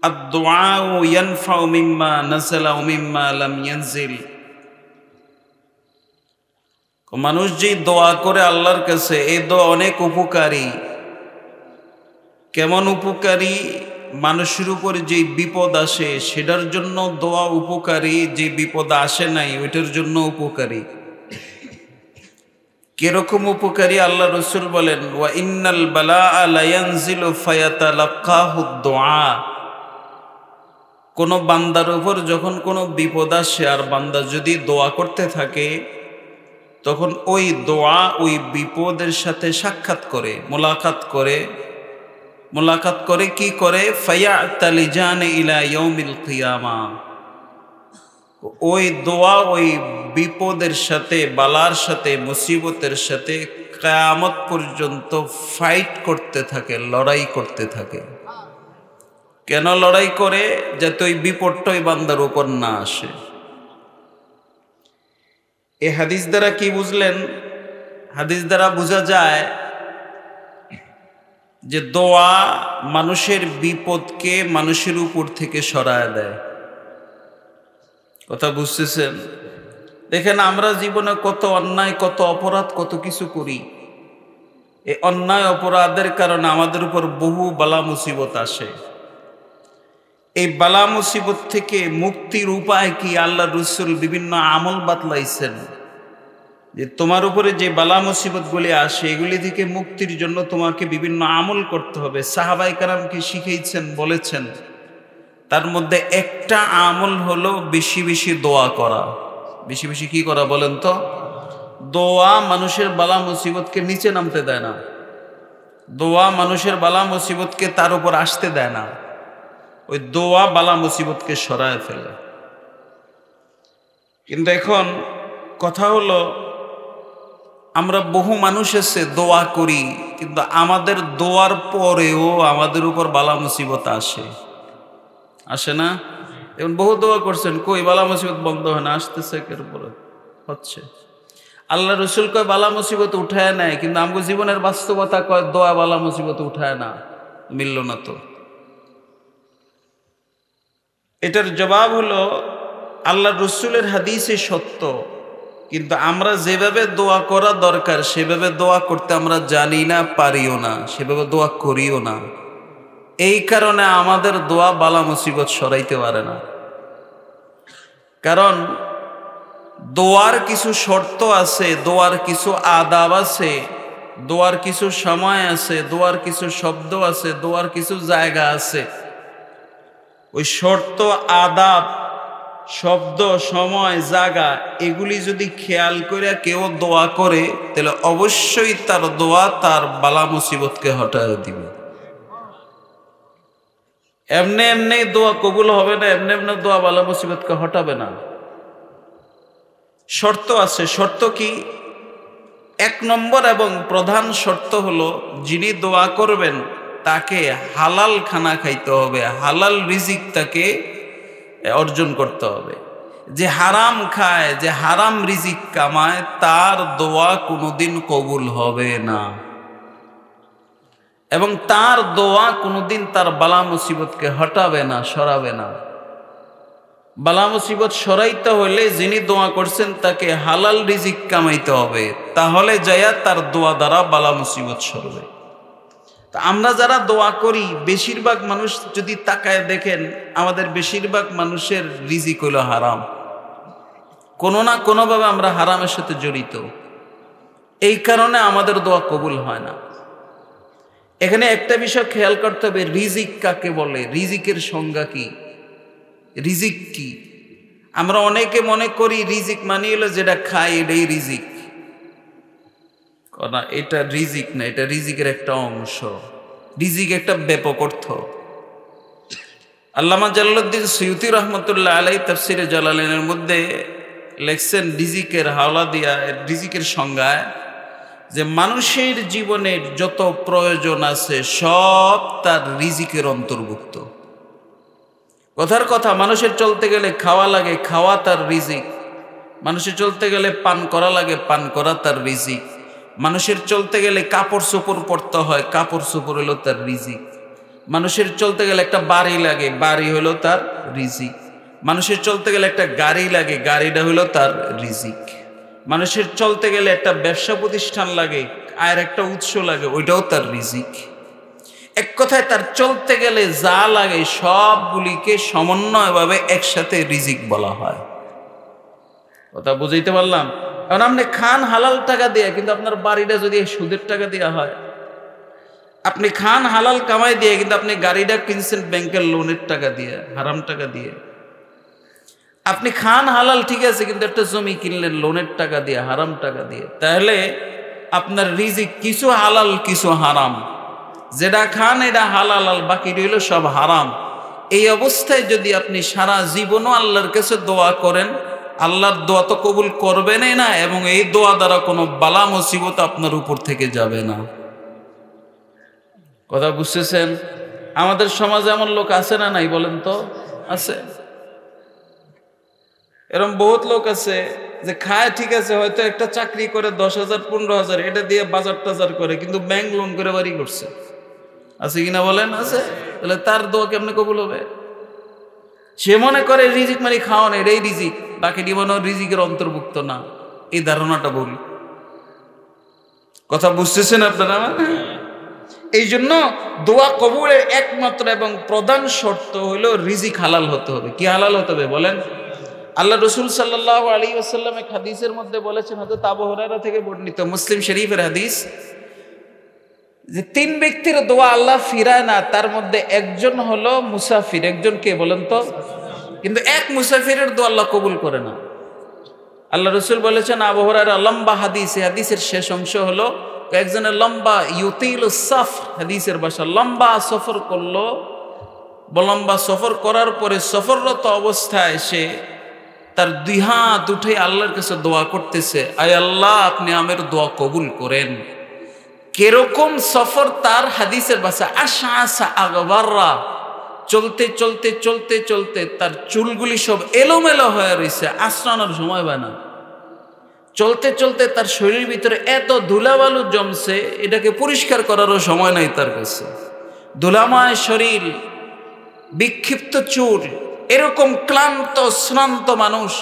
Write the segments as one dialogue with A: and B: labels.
A: আদ-দুআউ ইয়ানফাউ মিম্মা নাযালা ওয়া মিম্মা লাম ইয়ানজিল। মানুষ যে দোয়া করে আল্লাহর কাছে, এই দোয়া অনেক উপকারী। কেমন উপকারী? মানুষের উপর যে বিপদ আসে সেটার জন্য দোয়া উপকারী, যে বিপদ আসে নাই ওইটার জন্য উপকারী। কিরকম উপকারী? আল্লাহ রাসূল বলেন, ওয়া ইন্নাল বালাআ লা ইয়ানজিলু ফায়াতালাক্কাহুদ দুআ। কোন বান্দার উপর যখন কোনো বিপদ আসে আর বান্দা যদি দোয়া করতে থাকে, তখন ওই দোয়া ওই বিপদের সাথে সাক্ষাৎ করে, মোলাকাত করে কি করে? ফায়াতালিজান ইলা ইয়াউমিল কিয়ামা। ওই দোয়া ওই বিপদের সাথে, বালার সাথে, মুসিবতের সাথে কিয়ামত পর্যন্ত ফাইট করতে থাকে, লড়াই করতে থাকে। কেন লড়াই করে? যাতে ওই বিপদটা ওই বান্দার উপর না আসে। এই হাদিস দ্বারা কি বুঝলেন? হাদিস দ্বারা বোঝা যায় যে দোয়া মানুষের বিপদকে মানুষের উপর থেকে সরায় দেয়। কথা বুঝতেছেন? দেখেন, আমরা জীবনে কত অন্যায়, কত অপরাধ, কত কিছু করি। এই অন্যায় অপরাধের কারণে আমাদের উপর বহু বালা মুসিবত আসে। এই বালা মুসিবত থেকে মুক্তির উপায় কি? আল্লাহ রাসূল বিভিন্ন আমল বাতলাইছেন যে তোমার উপরে যে বালা মুসিবতগুলি আসে এগুলি থেকে মুক্তির জন্য তোমাকে বিভিন্ন আমল করতে হবে। সাহাবায়ে কেরামকে শিখিয়েছেন, বলেছেন। তার মধ্যে একটা আমল হলো বেশি বেশি দোয়া করা। বেশি বেশি কি করা বলেন তো? দোয়া মানুষের বালা মুসিবতকে নিচে নামতে দেয় না। দোয়া মানুষের বালা মুসিবতকে তার উপর আসতে দেয় না। ওই দোয়া বালা মুসিবতকে সরায় ফেলে। কিন্তু এখন কথা হলো, আমরা বহু মানুষ এসে দোয়া করি, কিন্তু আমাদের দোয়ার পরেও আমাদের উপর বালা মুসিবত আসে না? এখন বহু দোয়া করছেন, কই বালা মুসিবত বন্ধ হয় না, আসতেছে এর উপরে হচ্ছে। আল্লাহ রাসূল কয় বালা মুসিবত উঠায় নেয়, কিন্তু আমাদের জীবনের বাস্তবতা কয় দোয়া বালা মুসিবত উঠায় না। মিলল না তো? এটার জবাব হলো, আল্লাহ রাসূলের হাদিসে সত্য, কিন্তু আমরা যেভাবে দোয়া করা দরকার সেভাবে দোয়া করতে আমরা জানি না, পারিও না, সেভাবে দোয়া করিও না। এই কারণে আমাদের দোয়া বালা মুসিবত সরাইতে পারে না। কারণ দোয়ার কিছু শর্ত আছে, দোয়ার কিছু আদাব আছে, দোয়ার কিছু সময় আছে, দোয়ার কিছু শব্দ আছে, দোয়ার কিছু জায়গা আছে। ওই শর্ত, আদাব, শব্দ, সময়, জায়গা এগুলি যদি খেয়াল করে কেউ দোয়া করে, তাহলে অবশ্যই তার দোয়া তার বালা মুসিবতকে হটায় দিবে। এমনি এমনি দোয়া কবুল হবে না, এমনি এমনি দোয়া বালা মুসিবতকে হটাবে না। শর্ত আছে। শর্ত কি? এক নম্বর এবং প্রধান শর্ত হলো, যিনি দোয়া করবেন তাকে হালাল খানা খাইতে হবে, হালাল রিজিক তাকে অর্জন করতে হবে। যে হারাম খায়, যে হারাম রিজিক কামায়, তার দোয়া কোনোদিন কবুল হবে না, এবং তার দোয়া কোনোদিন তার বালা মুসিবতকে হটাবে না, সরাবে না। বালা মুসিবত সরাইতে হলে যিনি দোয়া করছেন তাকে হালাল রিজিক কামাইতে হবে, তাহলে যায়া তার দোয়া দ্বারা বালা মুসিবত সরবে। তা আমরা যারা দোয়া করি, বেশিরভাগ মানুষ যদি তাকায় দেখেন, আমাদের বেশিরভাগ মানুষের রিজিক হলো হারাম। কোনো না কোনোভাবে আমরা হারামের সাথে জড়িত। এই কারণে আমাদের দোয়া কবুল হয় না। এখানে একটা বিষয় খেয়াল করতে হবে, রিজিক কাকে বলে, রিজিকের সংজ্ঞা কি, রিজিক কি? আমরা অনেকে মনে করি রিজিক মানে হলো যেটা খাই এটাই রিজিক। না, এটা রিজিক না, এটা রিজিকের একটা অংশ। রিজিক একটা ব্যাপক অর্থ। আল্লামা জালালউদ্দিন সুয়ুতী রহমতুল্লাহ আলাইহি তাফসিরে জালালাইনের মধ্যে লেখছেন রিজিকের হাওলা দিয়া, রিজিকের সংজ্ঞায়, যে মানুষের জীবনের যত প্রয়োজন আছে সব তার রিজিকের অন্তর্ভুক্ত। কথার কথা, মানুষের চলতে গেলে খাওয়া লাগে, খাওয়া তার রিজিক। মানুষের চলতে গেলে পান করা লাগে, পান করা তার রিজিক। মানুষের চলতে গেলে কাপড় চোপড় পরতে হয়, কাপড় চোপড় হলো তার রিজিক। মানুষের চলতে গেলে একটা বাড়ি লাগে, বাড়ি হলো তার রিজিক। মানুষের চলতে গেলে একটা গাড়ি লাগে, গাড়িটা হলো তার রিজিক। মানুষের চলতে গেলে একটা ব্যবসা প্রতিষ্ঠান লাগে, আয়ের একটা উৎস লাগে, ওইটাও তার রিজিক। এক কথায় তার চলতে গেলে যা লাগে সবগুলিকে সমন্বয়ভাবে একসাথে রিজিক বলা হয়। কথা বুঝাইতে পারলাম? কারণ আপনি খান হালাল টাকা দিয়ে, কিন্তু আপনার বাড়িটা যদি সুদের টাকা দেওয়া হয়, আপনি খান হালাল কামাই দিয়ে, কিন্তু আপনি গাড়িটা কিনছেন ব্যাংকের লোনের টাকা দিয়ে, হারাম টাকা দিয়ে। আপনি খান হালাল ঠিক আছে, কিন্তু একটা জমি কিনলেন লোনের টাকা দিয়ে, হারাম টাকা দিয়ে। তাহলে আপনার রিজিক কিছু হালাল কিছু হারাম। যেটা খান এটা হালাল, আর বাকি রইল সব হারাম। এই অবস্থায় যদি আপনি সারা জীবনও আল্লাহর কাছে দোয়া করেন, আল্লাহর দোয়া তো কবুল করবেনই না, এবং এই দোয়া দ্বারা কোনো বালা মুসিবত আপনার উপর থেকে যাবে না। কথা বুঝতেছেন? আমাদের সমাজে এমন লোক আছে না নাই বলেন তো? আছে। এরকম বহুত লোক আছে যে খায় ঠিক আছে, হয়তো একটা চাকরি করে 10,000 15,000 এটা দিয়ে বাজার টাজার করে, কিন্তু ব্যাংক লোন করে বাড়ি করছে। আছে কিনা বলেন? আছে। তাহলে তার দোয়া কেমনে কবুল হবে? সে মনে করে রিজিক মানে খাওয়ানো, এটাই রিজিক, বাকি জীবনও রিজিকের অন্তর্ভুক্ত না। এই ধারণাটা ভুল। কথা বুঝতেছেন আপনারা? এই জন্য দোয়া কবুলের একমাত্র এবং প্রধান শর্ত হইল রিজিক হালাল হতে হবে। কি হালাল হতে হবে বলেন? আল্লাহ রসুল সাল্লাল্লাহু আলাইহি ওয়াসাল্লাম এক হাদিসের মধ্যে বলেছেন, হযরত আবু হুরায়রা থেকে বর্ণিত, মুসলিম শরীফের হাদিস, যে 3 ব্যক্তির দোয়া আল্লাহ ফিরায় না, তার মধ্যে একজন হলো মুসাফির। একজন কে বলেন তো? কিন্তু এক মুসাফিরের দোয়া আল্লাহ কবুল করে না। আল্লাহ রসুল বলেছেন, আবু হুরায়রা লম্বা হাদিস, হাদিসের শেষ অংশ হলো একজনের লম্বা ইউতিল সফর, হাদিসের ভাষা লম্বা সফর করলো। লম্বা সফর করার পরে সফররত অবস্থায় সে তার 2 হাত উঠে আল্লাহর কাছে দোয়া করতেছে, আয় আল্লাহ আপনি আমার দোয়া কবুল করেন। কিরকম সফর তার? হাদিসের ভাষা আশা আশা আগবাররা, চলতে চলতে চলতে চলতে তার চুলগুলি সব এলোমেলো হয়ে রয়েছে, আশ্রানোর সময় পায় না। চলতে চলতে তার শরীরের ভিতরে এত ধুলাবালু জমছে, এটাকে পরিষ্কার করারও সময় নাই তার কাছে। ধুলাময় শরীর, বিক্ষিপ্ত চুল, এরকম ক্লান্ত শ্রান্ত মানুষ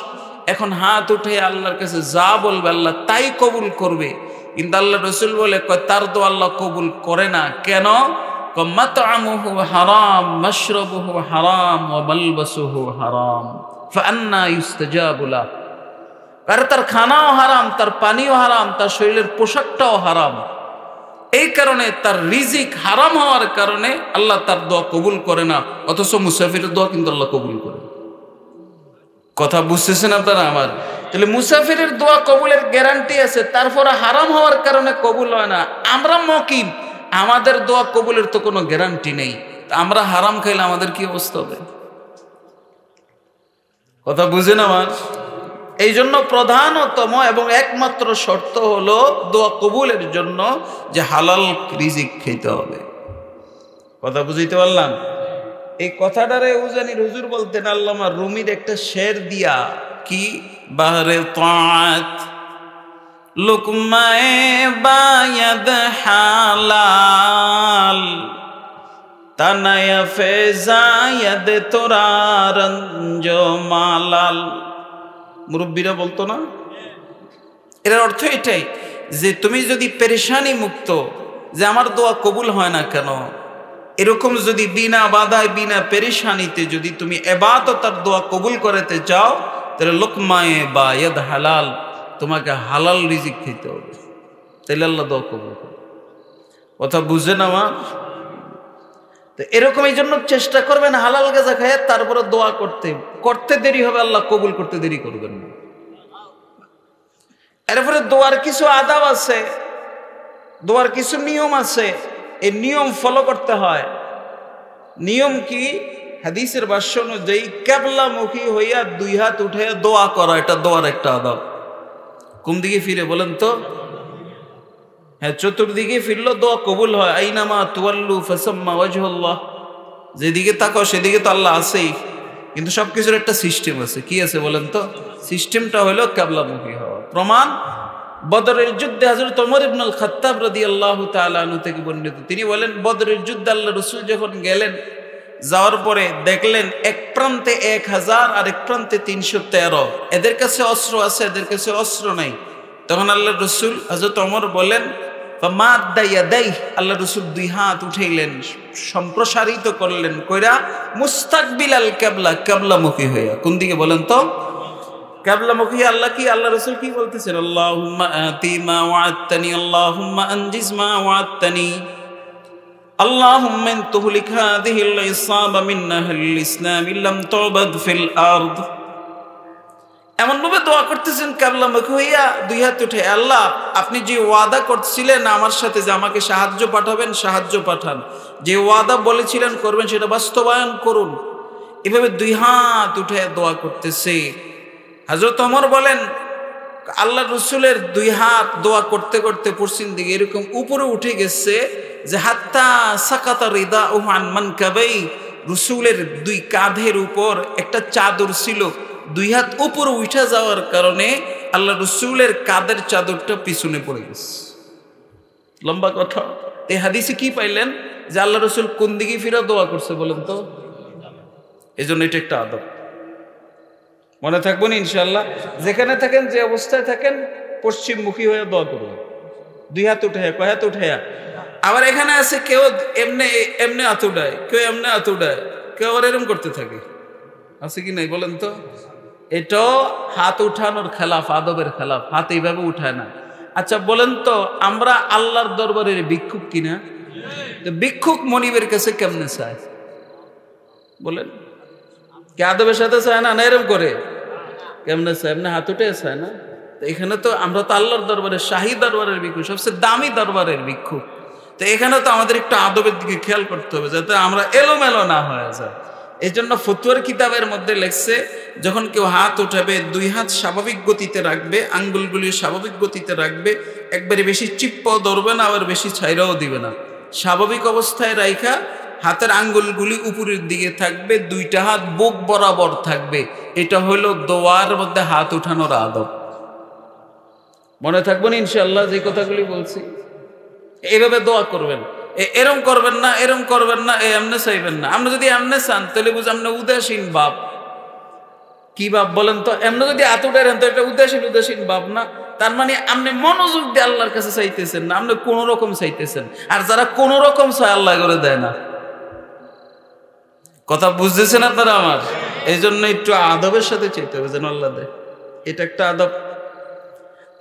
A: এখন হাত উঠে আল্লাহর কাছে যা বলবে আল্লাহ তাই কবুল করবে। কিন্তু আল্লাহ রসুল বলে তার দোয়া আল্লাহ কবুল করে না। কেন? মাতআমুহু হারাম, মাশরাবুহু হারাম, ওয়া মালবাসুহু হারাম, ফাআন্না ইউস্তাজাবু লাহ। আর তার খানাও হারাম, তার পানিও হারাম, তার শরীরের পোশাকটাও হারাম। এই কারণে তার রিজিক হারাম হওয়ার কারণে আল্লাহ তার দোয়া কবুল করে না। অথচ মুসাফিরের দোয়া কিন্তু আল্লাহ কবুল করে। কথা বুঝতেছেন আপনারা আমার? তাহলে মুসাফিরের দোয়া কবুলের গ্যারান্টি আছে, তারপরে হারাম হওয়ার কারণে কবুল হয় না। আমরা মকিম, আমাদের দোয়া কবুলের তো কোনো গ্যারান্টি নেই। আমরা হারাম খাইলে আমাদের কি অবস্থা হবে? কথা বুঝেন আমার? এই জন্য প্রধানতম এবং একমাত্র শর্ত হলো দোয়া কবুলের জন্য যে হালাল রিজিক খেতে হবে। কথা বুঝাইতে পারলাম? এই কথাটারে উজানির হুজুর বলতেন আল্লামা রুমির একটা শের দিয়া, কি? বাহরে তাআত লুকমায়ে বায়াদ হালাল তানায়া ফেজায়াদ তোরারঞ্জ মালাল। মুরব্বীরা বলতো না? এর অর্থ এটাই যে তুমি যদি পেরেশানি মুক্ত, যে আমার দোয়া কবুল হয় না কেন, এরকম যদি বিনা বাধায় বিনা পেরেশানিতে যদি তুমি ইবাদত আর দোয়া কবুল করতে চাও, তাহলে লুকমায়ে বায়াদ হালাল, তোমাকে হালাল রিজিক খেতে হবে, তাহলে আল্লাহ দোয়া কবুল করে। কথা বুঝেন আমার? তো এরকম এই জন্য চেষ্টা করবেন হালাল গাজা খায় তারপরে দোয়া করতে। করতে দেরি হবে, আল্লাহ কবুল করতে দেরি করবেন না। এরপরে দোয়ার কিছু আদাব আছে, দোয়ার কিছু নিয়ম আছে, এই নিয়ম ফলো করতে হয়। নিয়ম কি? হাদিসের ভাষ্য অনুযায়ী কিবলামুখী হইয়া 2 হাত উঠে দোয়া করা, এটা দোয়ার একটা আদাব। কোন দিকে ফিরে বলেন তো? হ্যাঁ, চতুর্দিকে ফিরলো দোয়া কবুল হয়। আইনামা তুওয়াল্লু ফাসাম্মা ওয়াজহুল্লাহ, যেদিকে তাকাও সেদিকে তো আল্লাহ আছেই, কিন্তু সবকিছুর একটা সিস্টেম আছে। কি আছে বলেন তো? সিস্টেমটা হলো কিবলামুখী হওয়া। প্রমাণ বদরের যুদ্ধে হযরত ওমর ইবনে আল খাত্তাব রাদিয়াল্লাহু তাআলা আনহু থেকে বর্ণিত, তিনি বলেন বদরের যুদ্ধে আল্লাহ রাসূল যখন গেলেন, যাওয়ার পরে দেখলেন এক প্রান্তে 1000 আর এক প্রান্তে 313, এদের কাছে অস্ত্র আছে, এদের কাছে অস্ত্র নাই। তখন আল্লাহ রাসূল হযরত ওমর বলেন ফামাদ্দা ইয়াদাইহি, আল্লাহ রাসূল দুই হাত উঠাইলেন, সম্প্রসারিত করলেন কইরা মুস্তাকবিলাল কিবলা, কিবলামুখী হইয়া। কোন দিকে বলেন তো? কিবলামুখী। আল্লাহ কি, আল্লাহ রাসূল কি বলতেছেন? আল্লাহুম্মা আতি মা ওয়া'আদতানি, আল্লাহুম্মা আনজিজ মা ওয়া'আদতানি, আল্লাহুম্মা তুহলিক হাযিহিল ইসাবা মিন আহলিল ইসলাম লাম তুবাদ ফিল আরদ। এমন ভাবে দোয়া করতেছেন কিবলামুখী হইয়া, দুই হাত উঠে, আল্লাহ আপনি যে ওয়াদা করছিলেন আমার সাথে যে আমাকে সাহায্য পাঠাবেন, সাহায্য পাঠান, যে ওয়াদা বলেছিলেন করবেন সেটা বাস্তবায়ন করুন। এভাবে দুই হাত উঠে দোয়া করতেছে। হযরত ওমর বলেন আল্লাহ রসুলের দুই হাত দোয়া করতে করতে পশ্চিম দিকে এরকম উপরে উঠে গেছে যে হাত্তা সাকাতা রিদাউহু আন মানকাবাই, রসুলের দুই কাঁধের উপর একটা চাদর ছিল, দুই হাত উপরে উঠে যাওয়ার কারণে আল্লাহ রসুলের কাঁধের চাদরটা পিছনে পড়ে গেছে। লম্বা কথা। এই হাদিসে কি পাইলেন? যে আল্লাহ রসুল কোন দিকে ফিরে দোয়া করছে বলেন তো? এই জন্য এটা একটা আদব, মনে থাকবো না ইনশাল্লাহ। যেখানে থাকেন, যে অবস্থায় থাকেন, পশ্চিমমুখী হয়ে দোয়া করবেন, দুই হাত উঠে, কয় হাত উঠে। আবার এখানে আছে কেউ এমনি এমনি হাত উঠায়, কেউ এমনি হাত উঠায়, কেউ আবার এরম করতে থাকে, আছে কি নাই বলেন তো? এটাও হাত উঠানোর খেলাফ, আদবের খেলাফ, হাত এইভাবে উঠায় না। আচ্ছা বলেন তো, আমরা আল্লাহর দরবারের ভিক্ষুক কিনা? তো ভিক্ষুক মনিবের কাছে কেমনে চায় বলেন? কে আদবের সাথে চায় না? না এরম করে কেমনে চায়? এমনি হাত উঠে চায় না? তো এখানে তো আমরা তো আল্লাহর দরবারের, শাহী দরবারের ভিক্ষুক, সবচেয়ে দামি দরবারের ভিক্ষুক। তো এখানে তো আমাদের একটু আদবের দিকে খেয়াল করতে হবে যাতে আমরা এলোমেলো না হয়ে যায়। এই জন্য ফতুয়ার কিতাবের মধ্যে লেখছে, যখন কেউ হাত উঠাবে দুই হাত স্বাভাবিক গতিতে রাখবে, আঙ্গুলগুলি স্বাভাবিক গতিতে রাখবে, একবারে বেশি চিপ্পাও ধরবে না, আবার বেশি ছাইরাও দিবে না, স্বাভাবিক অবস্থায় রাইখা হাতের আঙ্গুলগুলি উপরের দিকে থাকবে, দুইটা হাত বুক বরাবর থাকবে। এটা হলো দোয়ার মধ্যে হাত উঠানোর আদব। মনে থাকবো না ইনশাআল্লাহ যে কথাগুলি বলছি? এইভাবে দোয়া করবেন, এরম করবেন না, এরম করবেন না, এমনে চাইবেন না। আপনি যদি এমনে চান তাহলে বুঝ আপনি উদাসীন ভাব। কি ভাব বলেন তো? এমনি যদি হাত উঠারেন তো এটা উদাসীন ভাব না? তার মানে আপনি মনোযোগ দিয়ে আল্লাহর কাছে চাইতেছেন না, আপনি কোন রকম চাইতেছেন। আর যারা কোন রকম চায় আল্লাহ করে দেয় না। কথা বুঝতেছেন আপনারা আমার? এই জন্য একটু আদবের সাথে চাইতে হবে যেন আল্লাহ দেয়। এটা একটা আদব।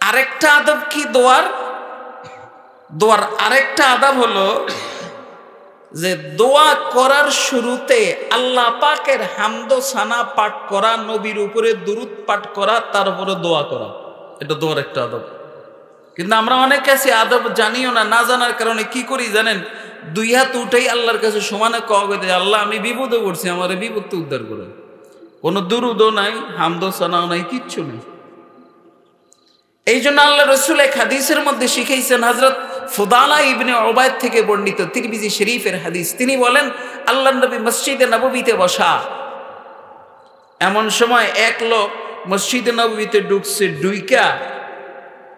A: আরেকটা আদব কি দোয়ার? দোয়ার আরেকটা আদব হলো যে দোয়া করার শুরুতে আল্লাহ পাকের হামদ সানা পাঠ করা, নবীর উপরে দুরূদ পাঠ করা, তারপরে দোয়া করা। এটা দোয়ার একটা আদব। কিন্তু আমরা অনেক কাছে আদব জানিও না, না জানার কারণে কি করি জানেন? দুই হাত উঠেই আল্লাহর কাছে সমানে কওয়া দেয়, আল্লাহ আমি বিপদে পড়ছি, আমার বিপদ উদ্ধার করে। কোনো দুরূদও নাই, হামদ সানাও নাই, কিচ্ছু নেই। এই জন্য আল্লাহ রসুল এক হাদিসের মধ্যে শিখাইছেন, হযরত ফুদালা ইবনে উবাইদ থেকে বর্ণিত, তিরমিজি শরীফের হাদিস। তিনি বলেন আল্লাহর নবী মসজিদে নববীতে বসা, এমন সময় এক লোক মসজিদে নববীতে ঢুকছে, ঢুইকা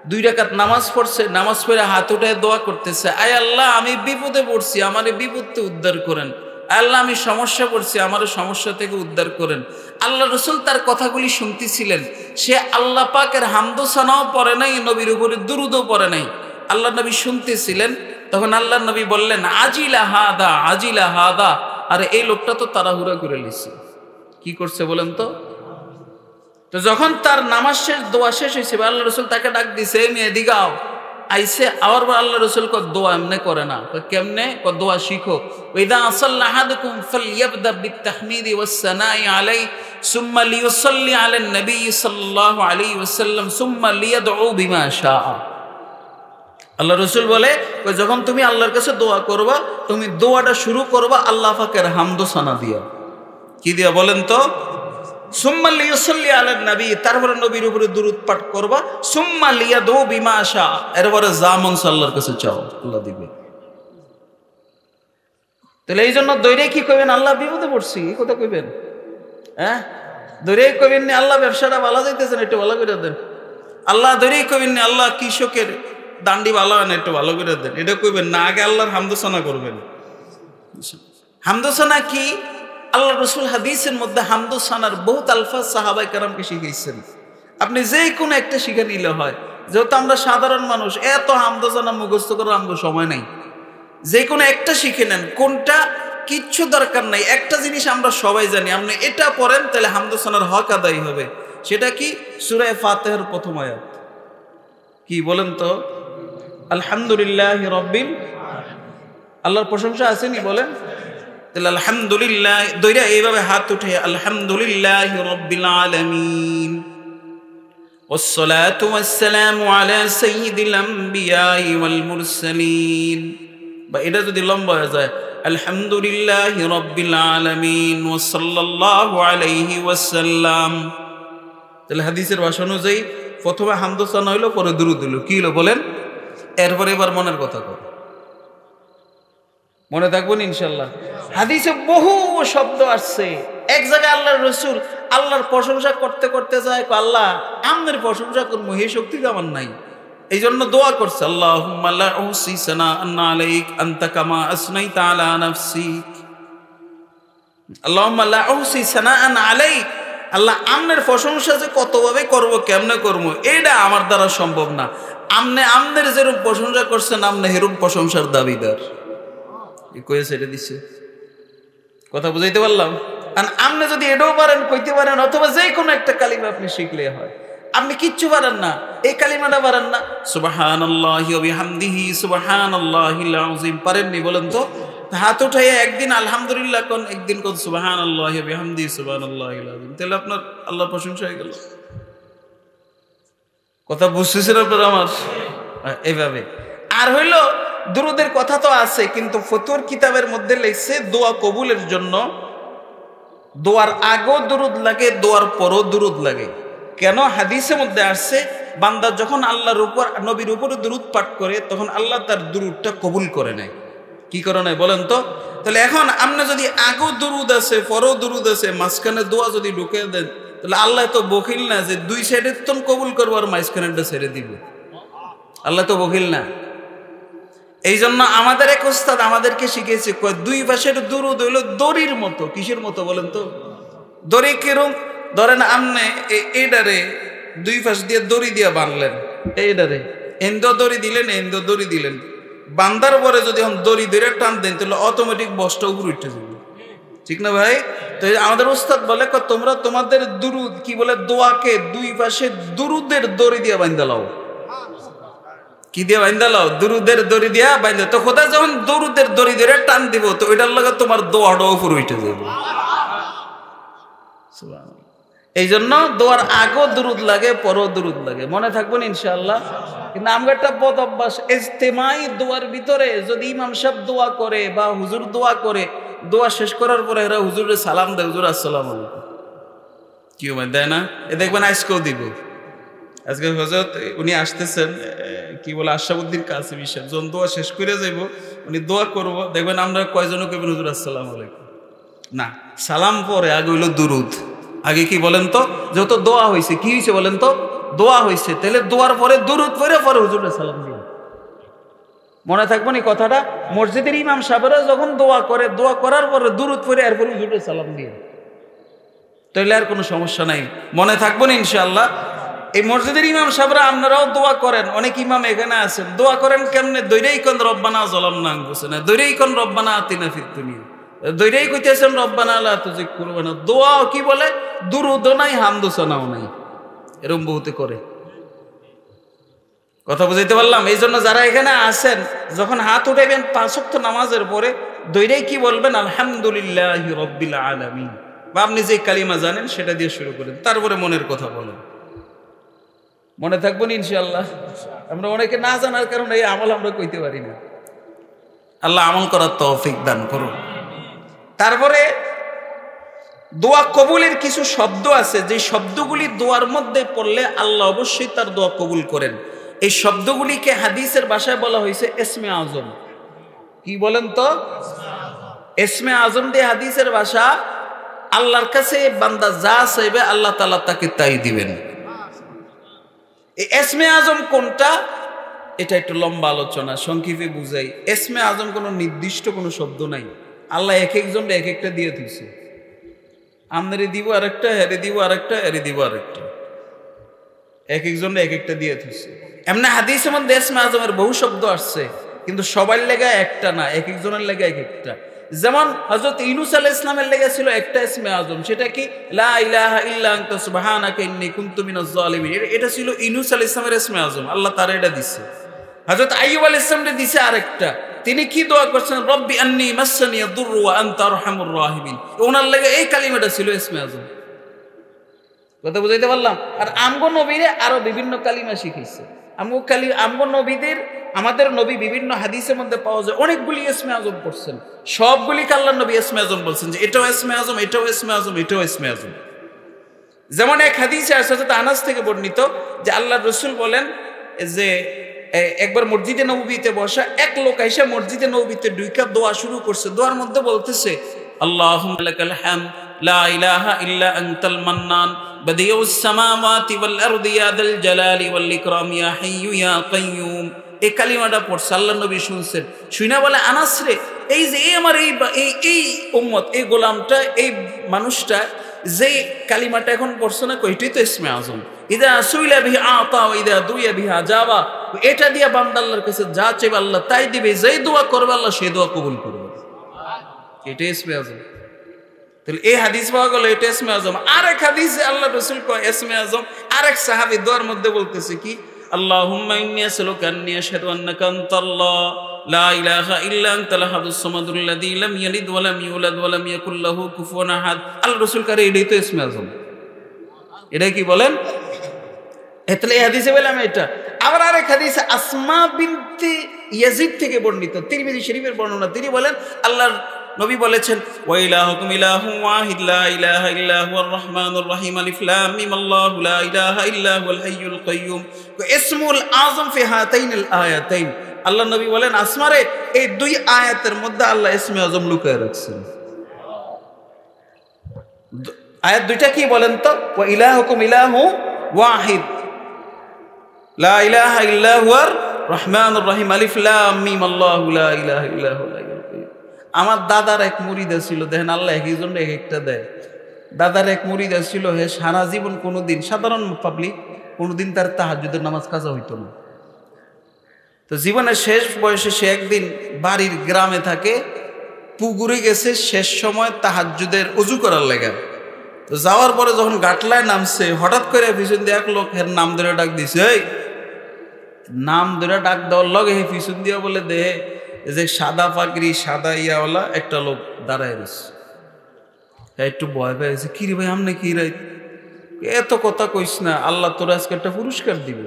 A: 2 রাকাত নামাজ পড়ছে, নামাজ পড়ে হাত উঠায় দোয়া করতেছে, আয় আল্লাহ আমি বিপদে পড়ছি, আমার বিপদ থেকে উদ্ধার করেন। আল্লাহ আমি সমস্যা পড়ছি, আমার সমস্যা থেকে উদ্ধার করেন। আল্লাহ রসুল তার কথাগুলি শুনতেছিলেন। সে আল্লাহ পাকের হামদ সানাও পড়ে নাই, নবীর উপরে দুরূদও পড়ে নাই, আল্লাহ নবী শুনতেছিলেন। তখন আল্লাহ নবী বললেন আজিলা হাদা, আজিলা হাদা। আরে এই লোকটা তো তাড়াহুড়া করে লিছে। কি করছে বলেন তো? তো যখন তার নামাজ শেষ, দোয়া শেষ হয়েছে, আল্লাহ রসুল তাকে ডাক দিছে, মেয়ে দিগাও আইসে। আবার আল্লাহ রসুল দোয়া এমনে করে না, কেমনে? দোয়া শিখো। ইযা সাল্লা আহাদুকুম ফালইয়াবদা বিত্তাহমিদি ওয়াস সানাই আলাইহি সুম্মা লিয়ুসাল্লি আলান নবী সাল্লাল্লাহু আলাইহি ওয়াসাল্লাম সুম্মা লিয়াদউ বিমা শাআ। আল্লাহ রসুল বলে, যখন তুমি আল্লাহর কাছে দোয়া করবা, তুমি দোয়াটা শুরু করবা আল্লাহ পাকের হামদ সানা দিয়া। কি দিয়া বলেন তো? সুম্মা লিয়ুসাল্লি আলান নবী, তারপরে নবীর উপরে দুরূদ পাঠ করবা, সুম্মা লিয়াদউ বিমা শাআ, এরপরে যা মন আল্লাহর কাছে চাও, আল্লাহ দিবে। তাহলে এই জন্য দৈরে কি কইবেন? আল্লাহ বিপদে পড়ছি, এই কথা কইবেন? হ্যাঁ, দৈরে কইবেন না আল্লাহ ব্যবসাটা ভালো যাইতেছেন, একটু ভালো করে দেন। আল্লাহ ধরেই কইবেন না আল্লাহ কৃষকের দান্ডি ভালো হয় না, একটু ভালো করে দেন, এটা কইবেন না। আগে আল্লাহর হামদোসানা করবেন। হামদোসানা কি? আল্লাহ রসুল হাদিসের মধ্যে হামদোসানার বহুত আলফাজ সাহাবায়ে কেরামকে শিখিয়েছেন। আপনি যে কোনো একটা শিখে নিলে হয়। যেহেতু আমরা সাধারণ মানুষ, এত হামদোসানা মুখস্থ করার আমাদের সময় নাই। যে কোনো একটা শিখে নেন, কোনটা কিচ্ছু দরকার নাই। একটা জিনিস আমরা সবাই জানি, আপনি এটা পড়েন তাহলে হামদোসানার হক আদায় হবে। সেটা কি? সূরা ফাতিহার প্রথম আয়াত। কি বলেন তো? আলহামদুলিল্লাহি রাব্বিল, আল্লাহর প্রশংসা আসেনি বলেন? তাহলে আলহামদুলিল্লাহ দইরা এইভাবে হাত উঠে আলহামদুলিল্লাহি রাব্বিল আলামিন ওয়াসসালাতু ওয়াসসালামু আলা সাইয়্যিদিল আমবিয়াই ওয়াল মুরসালিন। বা এটা যদি লম্বা হয়ে যায় আলহামদুলিল্লাহি রাব্বিল আলামিন ওয়া সাল্লাল্লাহু আলাইহি ওয়াসাল্লাম, তাহলে হাদিসের ভাষা অনুযায়ী প্রথমে হামদোসানা হইলো, পরে দুরূদ হইলো। কি হলো বলেন? এরপরে এবার মনের কথা কর, মনে থাকবেন ইনশাল্লাহ। হাদিসে বহু শব্দ আসছে। এক জায়গায় আল্লাহর রাসূল আল্লাহর প্রশংসা করতে করতে যায়, আল্লাহ আমনের প্রশংসা করবো, এই শক্তি তো আমার নাই। এই জন্য দোয়া করছে, আল্লাহুম্মা লা উহসি সানাআন আলাইক আনতা কামা আসনাইতা আলা নাফসিক। আল্লাহুম্মা লা উহসি সানাআন আলাইক, আল্লাহ আমনের প্রশংসা যে কতভাবে করব, কেমনে করবো, এটা আমার দ্বারা সম্ভব না। আমনের যেরকম প্রশংসা করছেন, আমনে হেরকম প্রশংসার দাবিদার। কয়েছে এটা দিচ্ছে, কথা বুঝাইতে পারলাম? আর আপনি যদি এটাও পারেন, কইতে পারেন, অথবা যে কোনো একটা কালিমা আপনি শিখলে হয়। আপনি কিচ্ছু পারেন না, এই কালিমাটা পারেন না, সুবহানাল্লাহি ওয়া বিহামদিহি সুবহানাল্লাহিল আযীম, পারেননি বলেন তো? হাত উঠাইয়া একদিন আলহামদুলিল্লাহ কোন, একদিন কোন সুবহানাল্লাহি ওয়া বিহামদিহি সুবহানাল্লাহিল আযীম, তাহলে আপনার আল্লাহর প্রশংসা হয়ে গেল। কথা বুঝতেছেন আপনারা আমার? এইভাবে। আর হইল দুরুদের কথা তো আছে, কিন্তু ফতোয়ার কিতাবের মধ্যে লেখছে দোয়া কবুলের জন্য দোয়ার আগেও দুরুদ লাগে, দোয়ার পরও দুরুদ লাগে। কেন? হাদিসের মধ্যে আসছে, বান্দা যখন আল্লাহর উপর, নবীর উপরে দুরুদ পাঠ করে, তখন আল্লাহ তার দুরুদটা কবুল করে নেয়। কি করে নেয় বলেন তো? তাহলে এখন আপনি যদি আগেও দুরুদ আছে, পরও দুরুদ আছে, মাঝখানে দোয়া যদি ঢুকে দেন, তাহলে আল্লাহ তো বখিল না যে দুই সাইডের তো কবুল করবো আর মাঝখানেরটা ছেড়ে দিব। আল্লাহ তো বখিল না। এই জন্য আমাদের এক ওস্তাদ আমাদেরকে শিখেছে, দুই পাশের দুরুদ হইল দড়ির মতো। কিসের মতো বলেন তো? দড়ি কিরম? ধরেন আমনে এইডারে দুই পাশ দিয়ে দড়ি দিয়ে বাঁধলেন, এইডারে এন্দ দড়ি দিলেন, এন্দ দড়ি দিলেন, বান্দার পরে যদি দড়ি ধরে টান দেন, তাহলে অটোমেটিক বসটা উপরে উঠে যাবে, ঠিক না ভাই? তো আমাদের ওস্তাদ বলে, তোমরা তোমাদের দুরুদ, কি বলে, দোয়াকে দুই পাশে দুরুদের দড়ি দিয়ে বাঁধা লাও। কি দিয়ে বাঁধা লাও? দুরুদের দড়ি দিয়া বাঁধা। তো খোদা যখন দুরুদের দড়ি ধরে টান দিব, তো ওইটার লগে তোমার দোয়াটা উপরে উঠে যাবে। এই জন্য দোয়ার আগেও দুরুদ লাগে, পরও দুরুদ লাগে। মনে থাকবেন ইনশাআল্লাহ। কিন্তু আমরা একটা বদ অভ্যাস, ইজতেমাই দোয়ার ভিতরে যদি ইমাম সাহেব দোয়া করে বা হুজুর দোয়া করে, দোয়া শেষ করার পরে এরা হুজুরের সালাম দেয়, হুজুর আসসালামু আলাইকুম, কি দেয় না? এ দেখবেন আজকেও দিব। আজকে হযরত উনি আসতেছেন, কি বলে, আশরাফুদ্দিন কাসিমি সাহেব, যখন দোয়া শেষ করে যাইব, উনি দোয়া করব, দেখবেন আমরা কয়জনও কইবেন হুজুর আসসালামু আলাইকুম না, সালাম পরে আগে হইল দুরুদ। আগে কি বলেন তো? যেহেতু দোয়া হয়েছে, কি হয়েছে বলেন তো? দোয়া হয়েছে, তাহলে দোয়ার পরে দুরুদ পরে পরে হুজুরের সালাম দিন। মনে থাকবো না কথাটা? মসজিদের ইমাম সাহেবরা যখন দোয়া করে, দোয়া করার পরে দুরুদ পরে এরপরে হুজুরের সালাম দিয়ে, তাহলে আর কোনো সমস্যা নাই। মনে থাকবো না ইনশাআল্লাহ। এই মসজিদের ইমাম সাহেবরা আপনারাও দোয়া করেন, অনেক ইমাম এখানে আছেন, দোয়া করেন কেমনে? দৈরাই কোন রব্বানা যালামনা আনফুসানা, দৈরাই কোন রব্বানা আতিনা ফিদ দুনিয়া, দৈরাই কইতেছেন রব্বানা লা তুযিগ কুলুবানা। দোয়াও কি বলে? দুরুদও নাই, হামদোসানাও নাই, এরকম বহুতে করে। কথা বুঝাইতে পারলাম? এই জন্য যারা এখানে আছেন, যখন হাত উঠাইবেন 5 ওয়াক্ত নামাজের পরে, দৈরাই কি বলবেন? আলহামদুলিল্লাহি রাব্বিল আলামিন, বা আপনি যে কালিমা জানেন সেটা দিয়ে শুরু করেন, তারপরে মনের কথা বলেন। মনে থাকবো না ইনশাআল্লাহ। আমরা অনেকে না জানার কারণে এই আমল আমরা কইতে পারি না। আল্লাহ আমল করার তৌফিক দান করুন। তারপরে দোয়া কবুলের কিছু শব্দ আছে, যে শব্দগুলি দোয়ার মধ্যে পড়লে আল্লাহ অবশ্যই তার দোয়া কবুল করেন। এই শব্দগুলিকে হাদিসের ভাষায় বলা হয়েছে ইসমে আজম। কি বলেন তো? ইসমে আজম দিয়ে হাদিসের ভাষা, আল্লাহর কাছে বান্দা যা চাইবে আল্লাহ তাআলা তাকে তাই দিবেন। এই এসমে আজম কোনটা, এটা একটু লম্বা আলোচনা, সংক্ষেপে বুঝাই। এসমে আজম কোনো নির্দিষ্ট কোনো শব্দ নাই, আল্লাহ এক একজন এক একটা দিয়ে দিছে। আমনেরে দিব আরেকটা, হেরে দিব আরেকটা, হেরে দিব আরেকটা, এক একজন এক একটা দিয়ে দিছে। এমনি হাদিসের মধ্যে এসমে আজমের বহু শব্দ আসছে, কিন্তু সবার লেগা একটা না, এক একজনের লেগা এক একটা। যেমন হযরত ইউনূস আলাইহিস সালামের লেগা ছিল একটা ইসমে আজম, সেটা কি লা ইলাহা ইল্লা আনতা সুবহানাকা ইন্নী কুনতু মিনাজ জালিমিন। এটা ছিল ইউনূস আলাইহিস সালামের ইসমে আজম, আল্লাহ তার এটা দিছে। হযরত আইয়ুব আলাইহিস সালামকে দিছে আরেকটা, তিনি কি দোয়া করছেন, রব্বি আন্নী মাসসানিয়া দুররু ওয়া আনতা আরহামুর রাহিমিন। ওনার লেগা এই কালিমাটা ছিল ইসমে আজম। কথা বুঝাইতে পারলাম? আর আমগো নবীরে আরো বিভিন্ন কালিমা শিখাইছে। আমগো নবীদের, আমাদের নবী বিভিন্ন হাদিসের মধ্যে পাওয়া যায় অনেকগুলি ইসমে আজম করছেন, সবগুলি আল্লাহর নবী ইসমে আজম বলছেন যে এটাও ইসমে আজম, এটাও ইসমে আজম, এটাও ইসমে আজম। যেমন এক হাদিসে আছে হযরত আনাস থেকে বর্ণিত যে আল্লাহর রাসূল বলেন যে একবার মসজিদে নববীতে বসা এক লোক আইসা মসজিদে নববীতে ঢুইকা দোয়া শুরু করছে। দোয়ার মধ্যে বলতেছে, আল্লাহুম্মা লাকাল হামদ লা ইলাহা ইল্লা আনতাল মান্নান বাদিউস সামাওয়াতি ওয়াল আরদি ইয়া যাল জালালি ওয়াল ইকরাম ইয়া হাইয়্যু ইয়া কাইয়্যুম। এই কালিমাটা পড়ছে, আল্লাহর নবী শুনছেন, শুনে বলে, আনাস রে, এই যে আমার এই উম্মত, এই গোলামটা, এই মানুষটা যে কালিমাটা এখন পড়ছে না, কইটাই তো ইসমে আজম। ইদা সুইলা বিহি আতা ওয়া ইদা দুইয়া বিহা জাবা। এটা দিয়া বান্দা আল্লাহর কাছে যা চাইবে আল্লাহ তাই দিবে, যেই দোয়া করবে আল্লাহ সেই দোয়া কবুল করবে। এটাই ইসমে আজম। তাহলে এই হাদিস পাওয়া গেল, এটা ইসমে আজম। আরেক হাদিসে আল্লাহ রাসূল কয় ইসমে আজম, আরেক সাহাবী দোয়ার মধ্যে বলতেছে কি, আল্লাহুম্মা ইন্নী আসআলুকা আন্নী আশহাদু আন্নাকা আনতাল্লাহ লা ইলাহা ইল্লা আনতাল আহাদুস সামাদুল্লাযী লাম ইয়ালিদ ওয়া লাম ইউলাদ ওয়া লাম ইয়াকুল লাহু কুফুয়ান আহাদ। আল্লাহ রাসূল কারে এটাই তো ইসমে আজম। এটা কি বলেন? এতলে এই হাদিসে বললাম এটা। আবার আরেক হাদিসে আসমা বিনতে ইয়াজিদ থেকে বর্ণিত, তিরমিজি শরীফের বর্ণনা, তিনি বলেন আল্লাহর নবী বলেছেন, ওয়া ইলাহুকুম ইলাহুন ওয়াহিদ লা ইলাহা ইল্লা হুয়ার রহমানুর রহিম আলিফ লাম মিম আল্লাহু লা ইলাহা ইল্লা হুয়াল হাইয়ুল কাইয়্যুম ইসমুল আযম ফি হাতাইনিল আয়াতাইন। আল্লাহ নবী বলেন, আসমারে এই দুই আয়াতের মধ্যে আল্লাহ ইসমে আযম লুকায় রাখছেন। আয়াত দুইটা কি বলেন তো? ওয়া ইলাহুকুম ইলাহু ওয়াহিদ লা ইলাহা ইল্লা হুয়ার রহমানুর রহিম আলিফ লাম মিম আল্লাহু লা ইলাহা ইল্লা হুয়াল হাইয়ুল কাইয়্যুম। আমার দাদার এক মুরিদ ছিল, দেখেন আল্লাহ এক একজন এক একটা দেয়। দাদার এক মুরিদ ছিল, হে সারা জীবন কোনোদিন, সাধারণ পাবলিক, কোনোদিন তার তাহাজ্জুদের নামাজ কাজা হইতো না। তো জীবনের শেষ বয়সে সে একদিন বাড়ির গ্রামে থাকে, পুকুরে গেছে শেষ সময় তাহাজ্জুদের ওযু করার লেগে। তো যাওয়ার পরে যখন গাটলায় নামছে, হঠাৎ করে পিছন দিয়ে এক লোক হের নাম ধরে ডাক দিছে। এই নাম ধরে ডাক দেওয়ার লগে হে পিছন দিয়ে বলে, দেহে যে সাদা পাগড়ি সাদা ইয়াওয়ালা একটা লোক দাঁড়ায় রয়েছে। একটু ভয় পেয়েছে, কি রে ভাই আমনে কি রাই, এত কথা কইস না, আল্লাহ তোর আজকে একটা পুরস্কার দিব।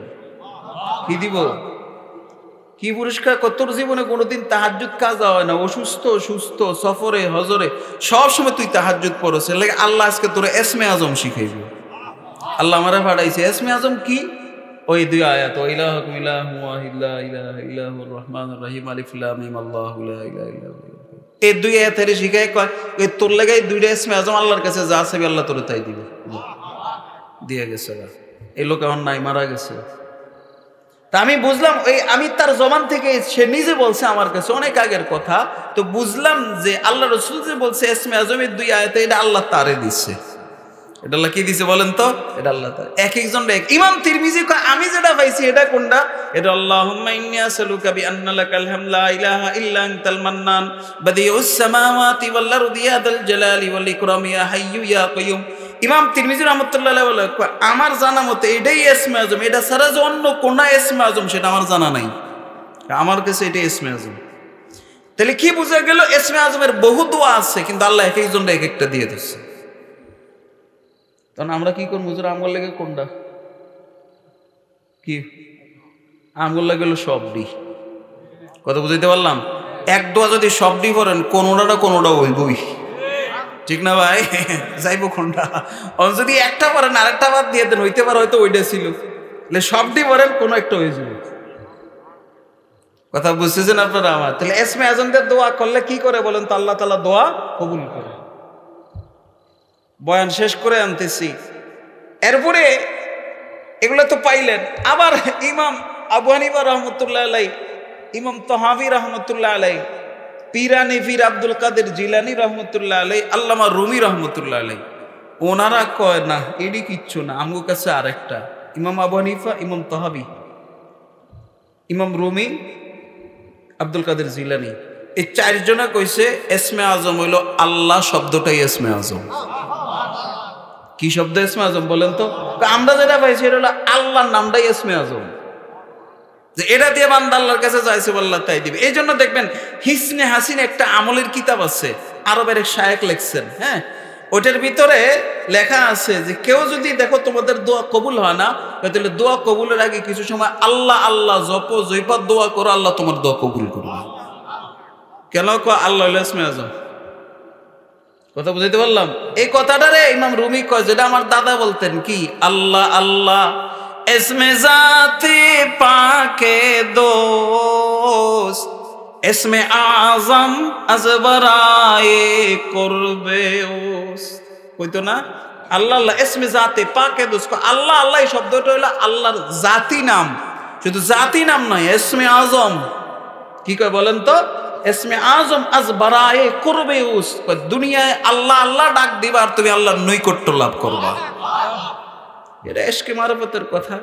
A: কি দিব? কি পুরস্কার? তোর জীবনে কোনোদিন তাহাজ্জুদ কাজা হয় না, অসুস্থ সুস্থ সফরে হজরে সব সময় তুই তাহাজ্জুদ পড়ছ, লাগে আল্লাহ আজকে তোর ইসমে আজম শিখাইব। আল্লাহ আমারে পাঠাইছে। ইসমে আজম কি? ওই দুই আয়াত, ওয়া ইলাহুকুম ইলাহুন ওয়াহিদ লা ইলাহা ইল্লা হুয়ার রহমানুর রহিম আলিফ লাম মিম আল্লাহু লা ইলাহা ইল্লা হু। এই দুই আয়াতের শিখায় কয়, ওই তোর লাগাই দুইটা ইসমে আজম আল্লাহর কাছে যা চাইবে আল্লাহ তোরে তাই দিবে। দিয়ে গেছে। এই লোক এখন নাই, মারা গেছে। তা আমি বুঝলাম, আমি তার জবান থেকে, সে নিজে বলছে আমার কাছে অনেক আগের কথা, তো বুঝলাম যে আল্লাহ রাসূল যে বলছে ইসমে আজমের দুই আয়াতে, এটা আল্লাহ তারে দিচ্ছে। এটা আল্লাহ কি দিছে বলেন তো? এটা আল্লাহ তার। এক একজন এক। ইমাম তিরমিজি কয়, আমি যেটা পাইছি এটা কোনটা? এটা আল্লাহুম্মা ইন্নী আসআলুকা বিআন্না লাকাল হামদু লা ইলাহা ইল্লা আনতাল মান্নান বাদিউস সামাওয়াতি ওয়াল আরদি ইয়া যাল জালালি ওয়াল ইকরাম ইয়া হাইয়্যু ইয়া কাইয়্যুম। ইমাম তিরমিজি রাহমাতুল্লাহ আলাইহি বলে, আমার জানা মতে এটাই ইসমে আজম, এটা ছাড়া যে অন্য কোন ইসমে আজম সেটা আমার জানা নাই, আমার কাছে এটাই ইসমে আজম। তাহলে কি বোঝা গেল? ইসমে আজমের বহু দোয়া আছে, কিন্তু আল্লাহ এক একজন এক একটা দিয়ে দিচ্ছে। তখন আমরা কি করবো? হুজুর আমগুলো লেগে কোনটা কি? আমগুলো লাগেল সবডি। কথা বুঝাইতে পারলাম? এক দোয়া যদি সবডি পড়েন, কোনোটা হইবই, ঠিক না ভাই? যাইবো কোনটা? যদি একটা পড়েন আরেকটা বাদ দিয়ে দেন, হইতে পারে হয়তো ওইটা ছিল। সবডি পড়েন, কোনো একটা হয়ে যাবে। কথা বুঝতেছেন আপনারা আমার? তাহলে ইসমে আজমদের দোয়া করলে কি করে বলেন তো? আল্লাহ তাআলা দোয়া কবুল করে। বয়ান শেষ করে আনতেছি। এরপরে এগুলো তো পাইলেন। আবার ইমাম আবু হানিফা রহমতুল্লাহ আলাই, ইমাম তহাবি রহমতুল্লাহ আলাই, পিরানি পীর আব্দুল কাদের জিলানি রহমতুল্লাহ আলাই, আল্লামা রুমি রহমতুল্লাহ আলাই, ওনারা কয় না এডি কিচ্ছু না, আমার কাছে আরেকটা। ইমাম আবু হানিফা, ইমাম তহাবি, ইমাম রুমি, আব্দুল কাদের জিলানি, এই চারজনা কইছে এসমে আজম হইল আল্লাহ শব্দটাই এসমে আজম। কি শব্দ এসমে আজম বলেন তো? আমরা যেটা পাইছি এটা হলো আল্লাহর নামটাই এসমে আজম, যে এটা দিয়ে বান্দা আল্লাহর কাছে যাইছে আল্লাহ তাই দিবে। এই জন্য দেখবেন হিসনে হাসিন একটা আমলের কিতাব আছে, আরবের এক শায়েখ লিখছেন, হ্যাঁ, ওটার ভিতরে লেখা আছে যে কেউ যদি দেখো তোমাদের দোয়া কবুল হয় না, তাহলে দোয়া কবুলের আগে কিছু সময় আল্লাহ আল্লাহ জপ জৈপাত দোয়া করো, আল্লাহ তোমার দোয়া কবুল করবে। কেন আল্লাহ হইল ইসমে আজম? কথা বুঝাইতে পারলাম? এই কথাটারে ইমাম রুমি কয়, যেটা আমার দাদা বলতেন, কি আল্লাহ আল্লাহ ইসমে জাতে পাকে দোস্ত, ইসমে আজম আজবরায়ে করবে ওস, কইতো না আল্লাহ আল্লাহ ইসমে জাতে পাকে দোস্ত। আল্লাহ আল্লাহ এই শব্দটা হইলো আল্লাহর জাতি নাম, শুধু জাতি নাম নয়, ইসমে আজম। কি কয় বলেন তো? ইসমে আজম আজ বারায়ে করবে উস, দুনিয়ায় আল্লাহ আল্লাহ ডাক দিবা আর তুমি আল্লাহর নৈকট্য লাভ করবা। এটা ইশকে মারফতের কথা।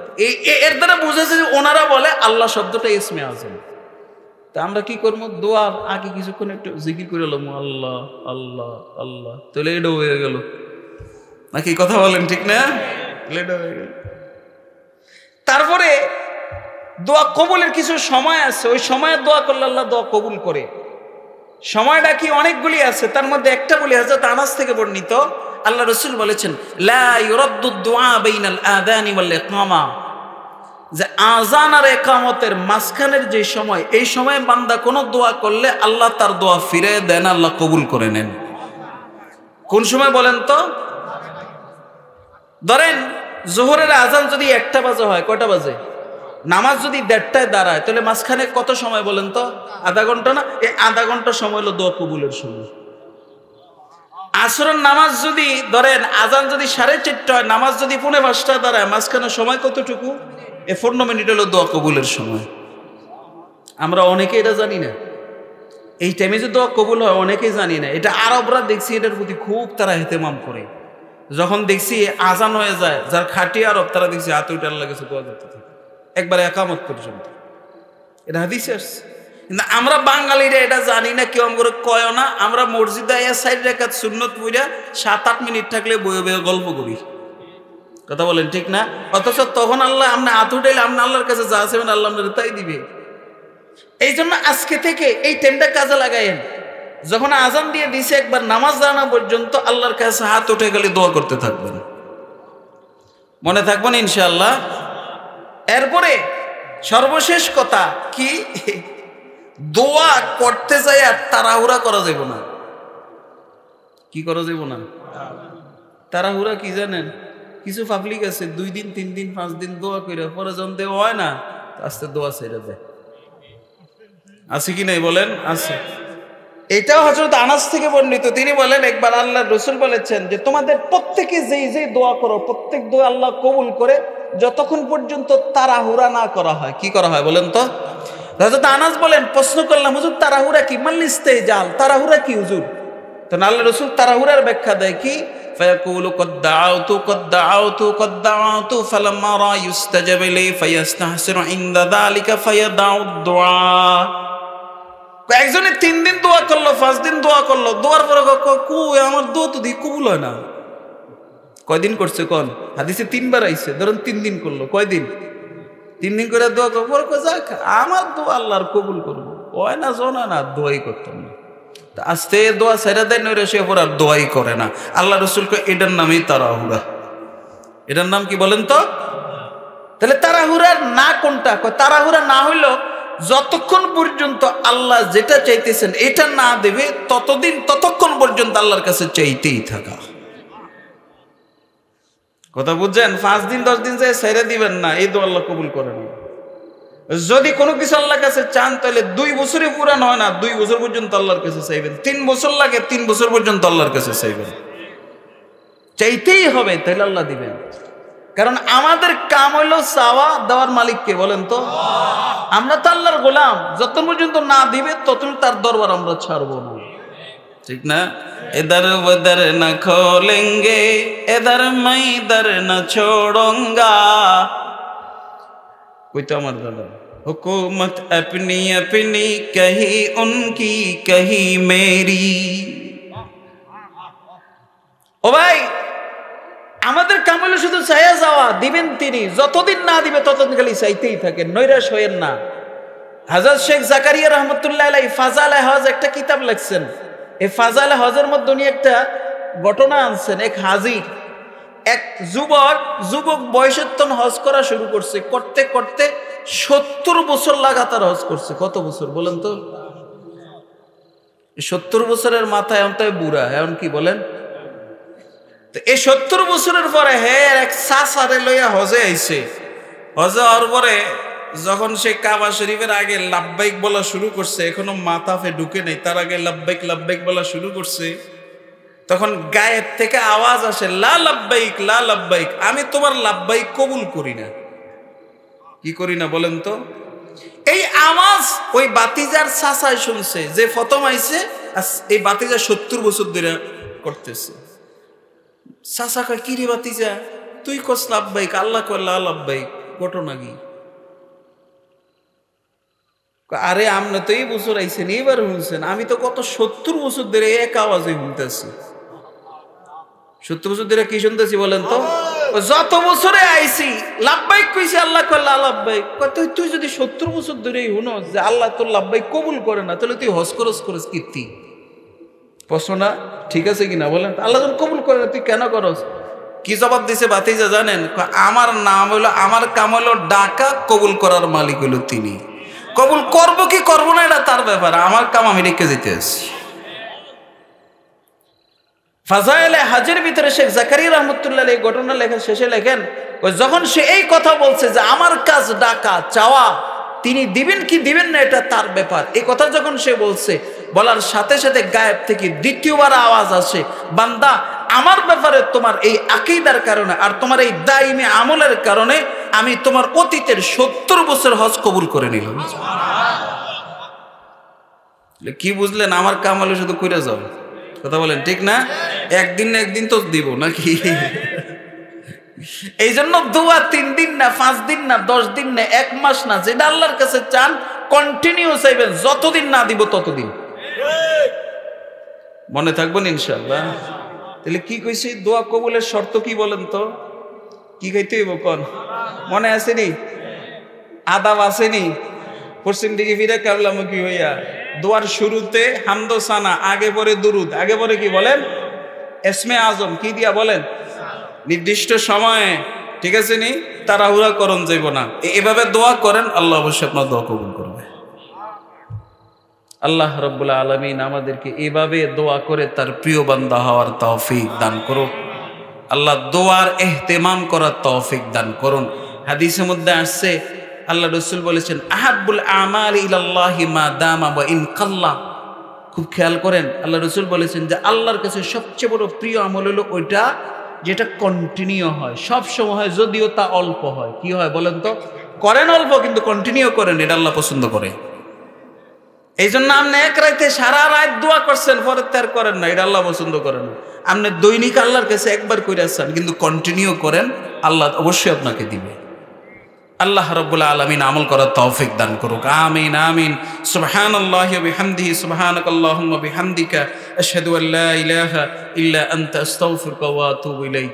A: এর দ্বারা বুঝেছে যে ওনারা বলে আল্লাহ শব্দটা ইসমে আজম। তা আমরা কি করবো? দোয়ার আগে কিছুক্ষণ একটু জিকির করে এলাম আল্লাহ আল্লাহ আল্লাহ, তাহলে এটাও হয়ে গেল নাকি? কথা বলেন ঠিক না? এটা হয়ে গেল। তারপরে দোয়া কবুলের কিছু সময় আছে, ওই সময়ে দোয়া করলে আল্লাহ দোয়া কবুল করে। সময়টা কি? অনেকগুলি আছে, তার মধ্যে একটা বলি হযরত আনাস থেকে বর্ণিত, আল্লাহ রাসূল বলেছেন লা ইউরাদ্দু দুআ বাইনাল আযানি ওয়াল ইকামা, যে আযান আর ইকামতের মাঝখানের যে সময়, এই সময়ে বান্দা কোনো দোয়া করলে আল্লাহ তার দোয়া ফিরে দেন, আল্লাহ কবুল করে নেন। কোন সময় বলেন তো? ধরেন যোহরের আযান যদি 1টা বাজে হয়, কয়টা বাজে? নামাজ যদি 1:30টায় দাঁড়ায়, তাহলে মাঝখানে কত সময় বলেন তো? আধা ঘন্টা না? এই আধা ঘন্টা সময় হলো দোয়া কবুলের সময়। আসরের নামাজ যদি ধরেন আজান যদি 4:30 হয়, নামাজ যদি 4:45 দাঁড়ায়, মাঝখানে সময় কতটুকু? 15 মিনিট হলো দোয়া কবুলের সময়। আমরা অনেকে এটা জানি না, এই টাইমে যে দোয়া কবুল হয় অনেকেই জানি না। এটা আরবরা দেখছি এটার প্রতি খুব তারা ইহতেমাম করে। যখন দেখছি আজান হয়ে যায়, যার খাঁটি আরব, তারা দেখছি হাত উঠে আল্লাহর কাছে দোয়া করতে থাকে একবারে একামত পর্যন্ত। এটা হাদিসে আসছে। কিন্তু আমরা বাঙালিরা এটা জানি না, কেউ করে কয় না। আমরা মসজিদে আইয়া 4 রাকাত সুন্নত পড়া 7-8 মিনিট থাকলে বয়ে বয়ে গল্প করি। কথা বলেন ঠিক না? অথচ তখন আল্লাহ আপনি হাত উঠাইলে আপনি আল্লাহর কাছে যা আছেন আল্লাহ আপনার তাই দিবে। এই জন্য আজকে থেকে এই টাইমটা কাজে লাগাইন। যখন আজান দিয়ে দিছে একবার নামাজ জানা পর্যন্ত আল্লাহর কাছে হাত উঠে গেলে দোয়া করতে থাকবেন, মনে থাকবেন ইনশাআল্লাহ। এরপরে সর্বশেষ কথা কি, দোয়া করতে যাই আর তাড়াহুড়া করা যাবে না। কি করা যাবে না? তাড়াহুড়া কি জানেন? কিছু পাবলিক আছে 2 দিন 3 দিন 5 দিন দোয়া করে পরে যখন দেওয়া হয় না, আস্তে দোয়া ছেড়ে দেয়। আছে কি নাই বলেন? আছে। এটাও হযরত আনাস থেকে বর্ণিত। তিনি বলেন একবার আল্লাহর রাসূল বলেছেন যে তোমাদের প্রত্যেকে যেই যেই দোয়া করো, প্রত্যেক দোয়া আল্লাহ কবুল করে যতক্ষণ পর্যন্ত তাড়াহুড়া না করা হয়। কি করা হয় বলেন তো? হযরত আনাস বলেন, প্রশ্ন করলাম হুজুর তাড়াহুড়া কি? মাল্লিস্তেজাল, তাড়াহুড়া কি হুজুর? তো আল্লাহর রাসূল তাড়াহুড়ার ব্যাখ্যা দেয় কি, ফায়াকুলু কদ দাআউতু ফালাম্মা রা ইউস্তাজাব লি ফায়াস্তাহসিরু ইনদা যালিকা ফায়াদাউ দুআ। একজনে 3 দিন দোয়া করলো, 5 দিন দোয়া করলো, দোয়ার পরে কই আমার দোয়া তো দি কবুল হয় না। কয়দিন করছে কোন হাদিসে? 3 বার আইছে। ধরুন 3 দিন করলো, কয়দিন? 3 দিন করে দোয়া করবো, যাক আমার দোয়া আল্লাহর কবুল করবো, হয় না জানা না, দোয়াই করতাম না। আস্তে দোয়া ছেড়ে দেয়, নইলে সে আর দোয়াই করে না। আল্লাহ রাসূলকে এটার নামই তাড়াহুড়া। এটার নাম কি বলেন তো? তাহলে তাড়াহুড়ার না কোনটা? তাড়াহুড়া না হইল যতক্ষণ পর্যন্ত আল্লাহ যেটা চাইতেছেন এটা না দেবে ততক্ষণ পর্যন্ত আল্লাহর কাছে চাইতেই থাকা। কথা বুঝছেন? 5 দিন 10 দিন যায় ছেড়ে দিবেন না, এই দোয়া আল্লাহ কবুল করেন। যদি কোনো কিছু আল্লাহর কাছে চান তাহলে 2 বছরে পুরান হয় না, 2 বছর পর্যন্ত আল্লাহর কাছে চাইবেন। 3 বছর লাগে, 3 বছর পর্যন্ত আল্লাহর কাছে চাইবেন। চাইতেই হবে, তাহলে আল্লাহ দিবেন। কারণ আমাদের কাম হইল চাওয়া দেওয়ার মালিক কে বলেন তো? আমরা তো আল্লাহর গোলাম, যত পর্যন্ত না দিবে ততদিন তার দরবার আমরা ছাড়বো না, ঠিক না? এদার বদর না খোলেঙ্গে, এদার মাই দর না ছোড়ঙ্গা। কই তো আমার দাদা, হুকুমত আপনি আপনি কহি উনকি কহি মেরি। ও ভাই, আমাদের কাম হলো শুধু চাইয়া যাওয়া, দিবেন তিনি, যতদিন না দিবে ততদিন খালি চাইতেই থাকেন, নৈরাশ হইয়েন না। হযরত শেখ জাকারিয়া রহমতুল্লাহ আলাইহি ফাজালে হজ একটা কিতাব লিখছেন। এই ফাজালে হজের মধ্যে উনি একটা ঘটনা আনছেন। এক যুবক বয়সের তন হজ করা শুরু করছে, করতে করতে 70 বছর লাগাতার হজ করছে। কত বছর বলেন তো? 70 বছরের মাথায় এখন তো বুড়া, এখন কি বলেন? তো এই 70 বছরের পরে এক চাচারে লইয়া হজে আইছে। হজে হওয়ার পরে যখন সে কাবা শরীফের আগে লাব্বাইক বলা শুরু করছে, এখনো মাথা ফে ঢুকে নেই, তার আগে লাব্বাইক লাব্বাইক বলা শুরু করছে, তখন গায়ের থেকে আওয়াজ আসে, লা লাব্বাইক লা লাব্বাইক, আমি তোমার লাব্বাইক কবুল করি না। কি করি না বলেন তো? এই আওয়াজ ওই বাতিজার চাচাই শুনছে, যে প্রথম আইছে। এই বাতিজা 70 বছর ধরে করতেছে। চাচা কয়, কি রে বাতিজা, তুই কস লাব্বাইক, আল্লাহ কয় লা লাব্বাইক, ঘটনা কি? আরে আপনি তো এই বছর আইছেন, এইবার শুনছেন, আমি তো কত 70 বছর ধরে এক আওয়াজে শুনতেছি। 70 বছর ধরে কি শুনতেছি বলেন তো? যত বছরে আইছি লাব্বাইক কইছি, আল্লাহ কয় লা লাব্বাইক। তুই যদি 70 বছর ধরেই শুনো যে আল্লাহ তোর লাব্বাইক কবুল করে না, তাহলে তুই হজ করস কীর্তি প্রশ্ন না? ঠিক আছে কিনা বলেন? আল্লাহ যখন কবুল করে না, তুই কেন করস? কি জবাব দিছে বাতিজা জানেন? আমার নাম হইলো, আমার কাম হইলো ডাকা, কবুল করার মালিক হইলো তিনি। কবুল করবো কি করবো না এটা তার ব্যাপার, আমার কাম আমি রেখে যেতে আসি। ফাজাইলে হাজের ভিতরে শেখ জাকারিয়া রহমতুল্লাহ এই ঘটনা লেখা শেষে লেখেন, যখন সে এই কথা বলছে যে আমার কাজ ডাকা চাওয়া, তিনি দিবেন কি দিবেন না এটা তার ব্যাপার, এই কথা যখন সে বলছে, বলার সাথে সাথে গায়েব থেকে দ্বিতীয়বার আওয়াজ আসে, বান্দা আমার ব্যাপারে তোমার এই আকীদার কারণে আর তোমার এই দাইমি আমলের কারণে আমি তোমার অতীতের 70 বছর হজ কবুল করে নিলাম। কি বুঝলেন? আমার কাম হলে শুধু কইরা যাও, কথা বলেন ঠিক না? একদিন না একদিন তো দিব নাকি? এই জন্য দোয়া 3 দিন না, 5 দিন না, 10 দিন না, 1 মাস না, যেটা আল্লাহর কাছে চান কন্টিনিউ চাইবেন, যতদিন না দিব ততদিন। মনে থাকবেন ইনশাআল্লাহ। তাহলে কি কইছি? দোয়া কবুলের শর্ত কি বলেন তো? কি খাইতে হইব কোন? মনে আসেনি? আদাব আসেনি? পশ্চিম দিকে ফিরে কাবলামুখী হইয়া দোয়ার শুরুতে হামদ সানা, আগে পরে দুরুদ, আগে পরে কি বলেন? ইসমে আজম কি দিয়া বলেন? নির্দিষ্ট সময়ে, ঠিক আছে নি? তাড়াহুড়া করন যাইব না। এভাবে দোয়া করেন, আল্লাহ অবশ্যই আপনার দোয়া কবুল করবে। আল্লাহ রাব্বুল আলামিন আমাদেরকে এভাবে দোয়া করে তার প্রিয় বান্দা হওয়ার তৌফিক দান করুন। আল্লাহ দোয়ার ইহতিমাম করার তৌফিক দান করুন। হাদিসের মধ্যে আসছে, আল্লাহ রাসূল বলেছেন, আহাব্বুল আমালি ইলাল্লাহি মা দামা ওয়া ইন কাল্লা। খুব খেয়াল করেন, আল্লাহ রাসূল বলেছেন যে আল্লাহর কাছে সবচেয়ে বড় প্রিয় আমল হলো ওইটা যেটা কন্টিনিউ হয়, সব সময় হয়, যদিও তা অল্প হয়। কি হয় বলেন তো? করেন অল্প কিন্তু কন্টিনিউ করেন, এটা আল্লাহ পছন্দ করে। এই জন্য আপনি এক রাতে সারা রাত দোয়া করছেন, পরে তার করেন না, এটা আল্লাহ পছন্দ করেন না। আপনি দৈনিক আল্লাহর কাছে একবার করে আসছেন কিন্তু কন্টিনিউ করেন, আল্লাহ অবশ্যই আপনাকে দিবে। আল্লাহ রাব্বুল আলামিন আমল করার তৌফিক দান করুক। আমিন আমিন। সুবহানাল্লাহি ওয়া বিহামদিহি, সুবহানাকাল্লাহুম্মা বিহামদিকা, আশহাদু আল্লা ইলাহা ইল্লা আনতা, আস্তাগফিরুকা ওয়া আতুবু ইলাইক।